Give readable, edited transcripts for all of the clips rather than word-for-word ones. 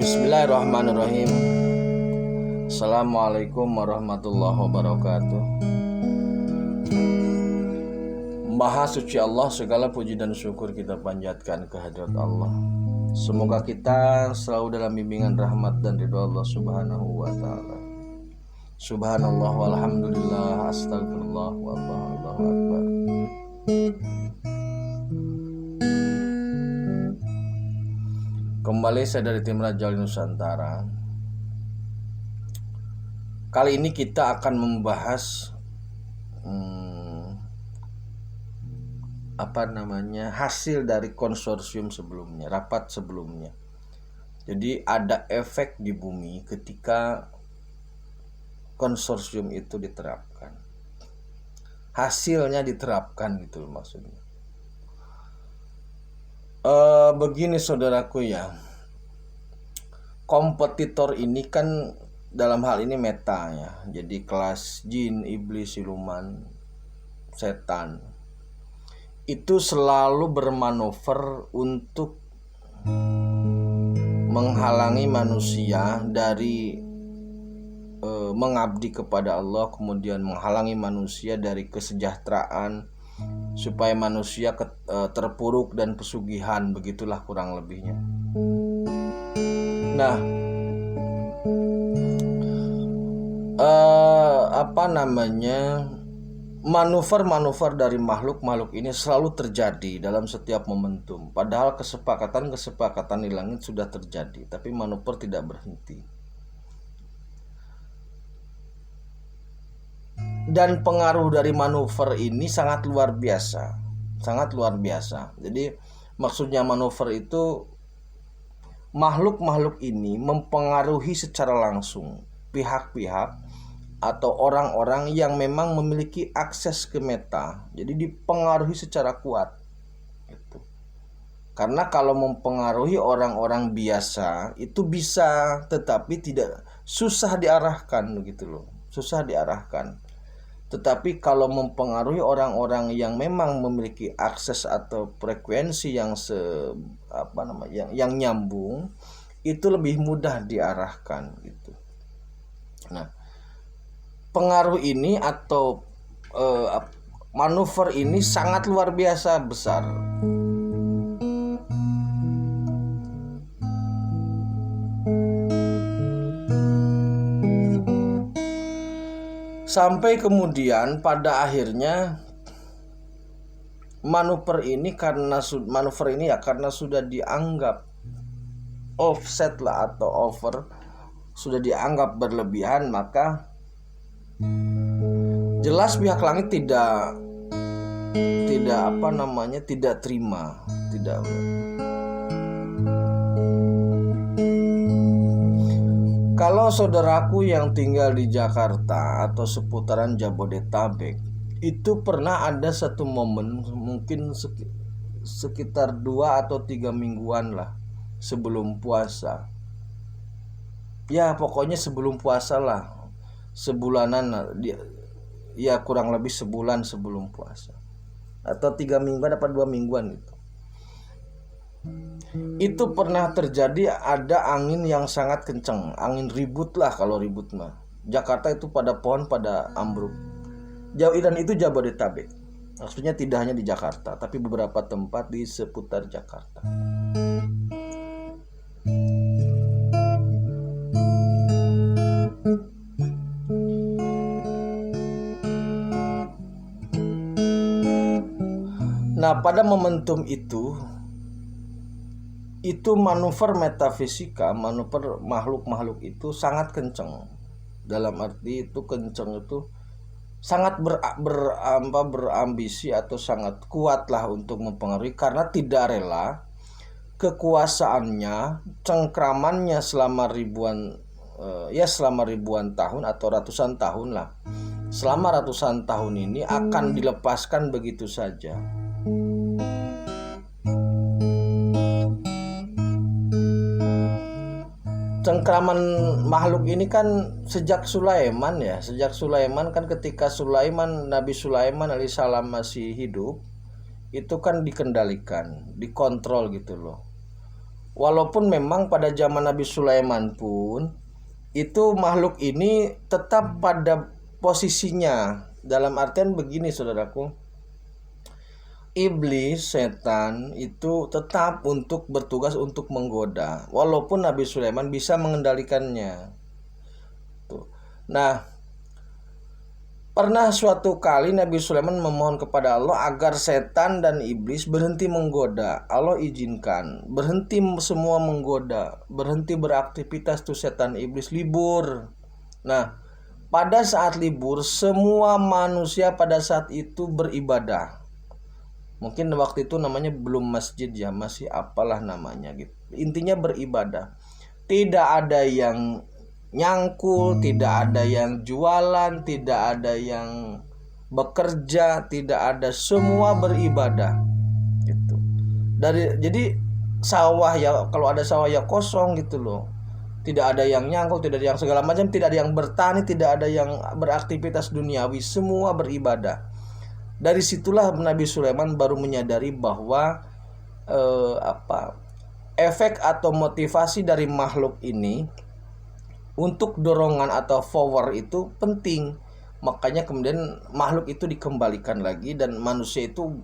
Bismillahirrahmanirrahim. Assalamualaikum warahmatullahi wabarakatuh. Maha suci Allah, segala puji dan syukur kita panjatkan kehadirat Allah. Semoga kita selalu dalam bimbingan rahmat dan ridha Allah Subhanahu wa taala. Subhanallah walhamdulillah astagfirullah wallahu akbar. Kembali saya dari tim Raja Nusantara. Kali ini kita akan membahas hasil dari konsorsium sebelumnya, rapat sebelumnya. Jadi ada efek di bumi ketika konsorsium itu diterapkan. Hasilnya diterapkan gitu maksudnya. Begini saudaraku ya, kompetitor ini kan dalam hal ini meta ya, jadi kelas jin, iblis, siluman, setan itu selalu bermanuver untuk menghalangi manusia dari mengabdi kepada Allah, kemudian menghalangi manusia dari kesejahteraan, supaya manusia terpuruk dan pesugihan, begitulah kurang lebihnya. Nah, manuver-manuver dari makhluk-makhluk ini selalu terjadi dalam setiap momentum. Padahal kesepakatan di langit sudah terjadi, tapi manuver tidak berhenti. Dan pengaruh dari manuver ini sangat luar biasa. Jadi maksudnya manuver itu makhluk-makhluk ini mempengaruhi secara langsung pihak-pihak atau orang-orang yang memang memiliki akses ke meta. Jadi dipengaruhi secara kuat gitu. Karena kalau mempengaruhi orang-orang biasa itu bisa, tetapi tidak, susah diarahkan begitu loh. Tetapi kalau mempengaruhi orang-orang yang memang memiliki akses atau frekuensi yang yang nyambung, itu lebih mudah diarahkan gitu. Nah, pengaruh ini atau manuver ini sangat luar biasa besar. Sampai kemudian pada akhirnya manuver ini karena sudah dianggap offset lah atau over, sudah dianggap berlebihan, maka jelas pihak langit tidak terima. Kalau saudaraku yang tinggal di Jakarta atau seputaran Jabodetabek, itu pernah ada satu momen, mungkin sekitar 2 atau 3 mingguan lah sebelum puasa. Ya pokoknya sebelum puasa lah, sebulanan, ya kurang lebih sebulan sebelum puasa, atau 3 mingguan atau 2 mingguan gitu. Itu pernah terjadi, ada angin yang sangat kencang, angin ribut lah kalau ribut mah. Jakarta itu pada pohon pada ambruk. Dan itu Jabodetabek. Maksudnya tidak hanya di Jakarta, tapi beberapa tempat di seputar Jakarta. Nah, pada momentum itu manuver metafisika, manuver makhluk-makhluk itu sangat kencang. Dalam arti itu kencang itu sangat berambisi atau sangat kuat lah untuk mempengaruhi, karena tidak rela kekuasaannya, cengkramannya selama ribuan tahun atau ratusan tahun lah. Selama ratusan tahun ini akan dilepaskan begitu saja. Cengkraman makhluk ini kan sejak Sulaiman kan, ketika Nabi Sulaiman alaihissalam masih hidup, itu kan dikendalikan, dikontrol gitu loh. Walaupun memang pada zaman Nabi Sulaiman pun itu makhluk ini tetap pada posisinya. Dalam artian begini saudaraku, iblis, setan itu tetap untuk bertugas untuk menggoda, walaupun Nabi Sulaiman bisa mengendalikannya. Tuh. Nah, pernah suatu kali Nabi Sulaiman memohon kepada Allah agar setan dan iblis berhenti menggoda. Allah izinkan, berhenti semua menggoda, berhenti beraktivitas tuh setan iblis, libur. Nah, pada saat libur semua manusia pada saat itu beribadah. Mungkin waktu itu namanya belum masjid ya, masih apalah namanya gitu. Intinya beribadah. Tidak ada yang nyangkul, tidak ada yang jualan, tidak ada yang bekerja, tidak ada, semua beribadah gitu. Jadi sawah ya, kalau ada sawah ya kosong gitu loh. Tidak ada yang nyangkul, tidak ada yang segala macam, tidak ada yang bertani, tidak ada yang beraktivitas duniawi, semua beribadah. Dari situlah Nabi Sulaiman baru menyadari bahwa efek atau motivasi dari makhluk ini untuk dorongan atau power itu penting. Makanya kemudian makhluk itu dikembalikan lagi dan manusia itu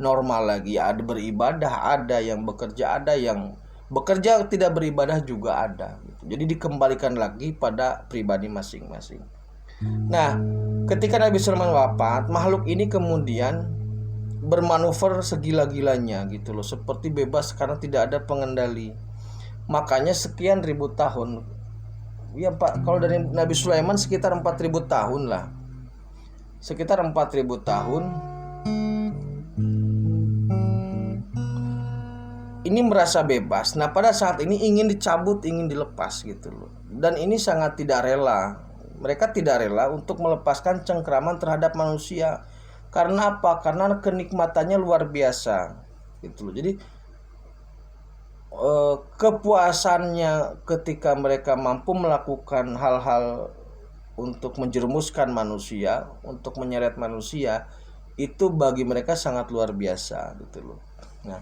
normal lagi. Ada beribadah, ada yang bekerja, ada yang bekerja tidak beribadah juga ada. Jadi dikembalikan lagi pada pribadi masing-masing. Nah, ketika Nabi Sulaiman wafat, makhluk ini kemudian bermanuver segila-gilanya gitu loh, seperti bebas karena tidak ada pengendali. Makanya sekian ribu tahun, ya Pak, kalau dari Nabi Sulaiman sekitar 4.000 tahun lah. Sekitar 4.000 tahun ini merasa bebas. Nah, pada saat ini ingin dicabut, ingin dilepas gitu loh. Dan ini sangat tidak rela. Mereka tidak rela untuk melepaskan cengkraman terhadap manusia. Karena apa? Karena kenikmatannya luar biasa gitu loh. Jadi kepuasannya ketika mereka mampu melakukan hal-hal untuk menjerumuskan manusia, untuk menyeret manusia, itu bagi mereka sangat luar biasa gitu loh. Nah,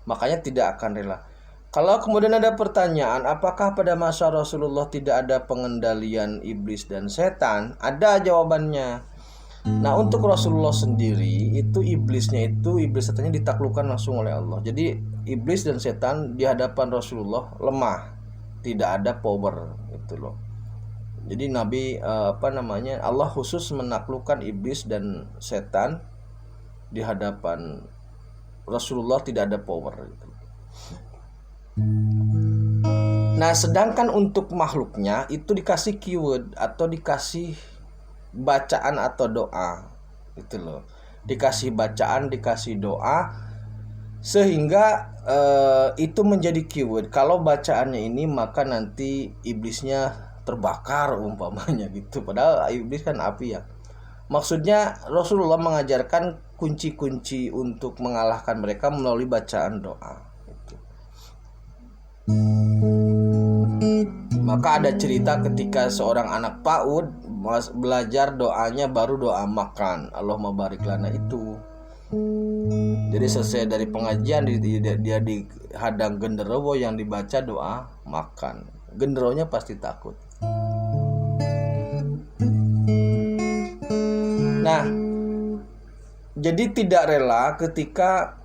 makanya tidak akan rela. Kalau kemudian ada pertanyaan, apakah pada masa Rasulullah tidak ada pengendalian iblis dan setan? Ada jawabannya. Nah, untuk Rasulullah sendiri itu iblis setannya ditaklukkan langsung oleh Allah. Jadi iblis dan setan di hadapan Rasulullah lemah, tidak ada power gitu loh. Jadi Nabi Allah khusus menaklukkan iblis dan setan di hadapan Rasulullah, tidak ada power gitu. Nah, sedangkan untuk makhluknya itu dikasih keyword atau dikasih bacaan atau doa gitu loh. Dikasih bacaan, dikasih doa, sehingga itu menjadi keyword. Kalau bacaannya ini maka nanti iblisnya terbakar umpamanya gitu. Padahal iblis kan api ya. Maksudnya Rasulullah mengajarkan kunci-kunci untuk mengalahkan mereka melalui bacaan doa gitu. Maka ada cerita ketika seorang anak PAUD belajar doanya baru doa makan, Allahumma barik lana itu. Jadi selesai dari pengajian dia dihadang genderuwo yang dibaca doa makan. Genderuwonya pasti takut. Nah, jadi tidak rela ketika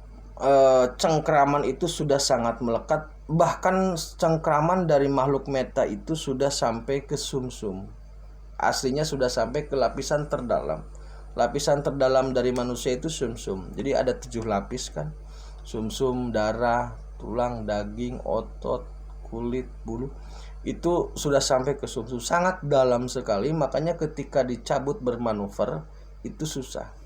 cengkraman itu sudah sangat melekat. Bahkan cengkraman dari makhluk meta itu sudah sampai ke sumsum. Aslinya sudah sampai ke lapisan terdalam. Lapisan terdalam dari manusia itu sumsum. Jadi ada 7 lapis kan. Sumsum, darah, tulang, daging, otot, kulit, bulu. Itu sudah sampai ke sumsum. Sangat dalam sekali. Makanya ketika dicabut bermanuver itu susah.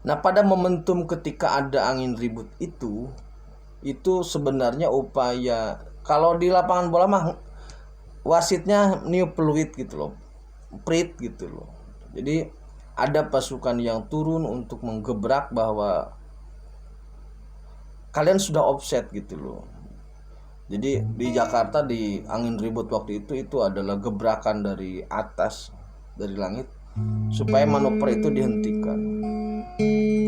Nah, pada momentum ketika ada angin ribut itu sebenarnya upaya, kalau di lapangan bola mah wasitnya new peluit gitu loh, prit gitu loh. Jadi ada pasukan yang turun untuk menggebrak bahwa kalian sudah offset gitu loh. Jadi di Jakarta di angin ribut waktu itu adalah gebrakan dari atas, dari langit, supaya manuver itu dihentikan.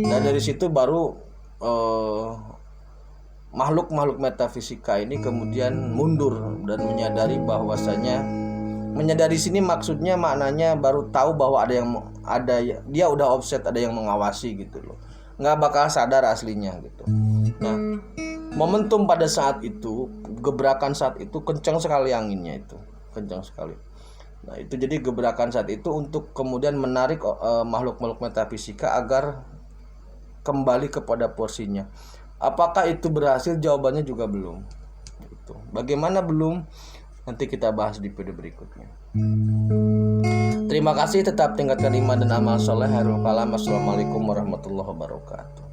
Dan dari situ baru makhluk-makhluk metafisika ini kemudian mundur dan menyadari bahwasanya, menyadari sini maksudnya maknanya baru tahu bahwa dia udah offset, ada yang mengawasi gitu loh, nggak bakal sadar aslinya gitu. Nah, momentum pada saat itu, gebrakan saat itu kencang sekali anginnya, itu kencang sekali. Nah itu jadi gebrakan saat itu untuk kemudian menarik makhluk-makhluk metafisika agar kembali kepada porsinya. Apakah itu berhasil? Jawabannya juga belum. Gitu. Bagaimana belum? Nanti kita bahas di video berikutnya. Terima kasih, tetap tingkatkan iman dan amal soleh. Assalamualaikum warahmatullahi wabarakatuh.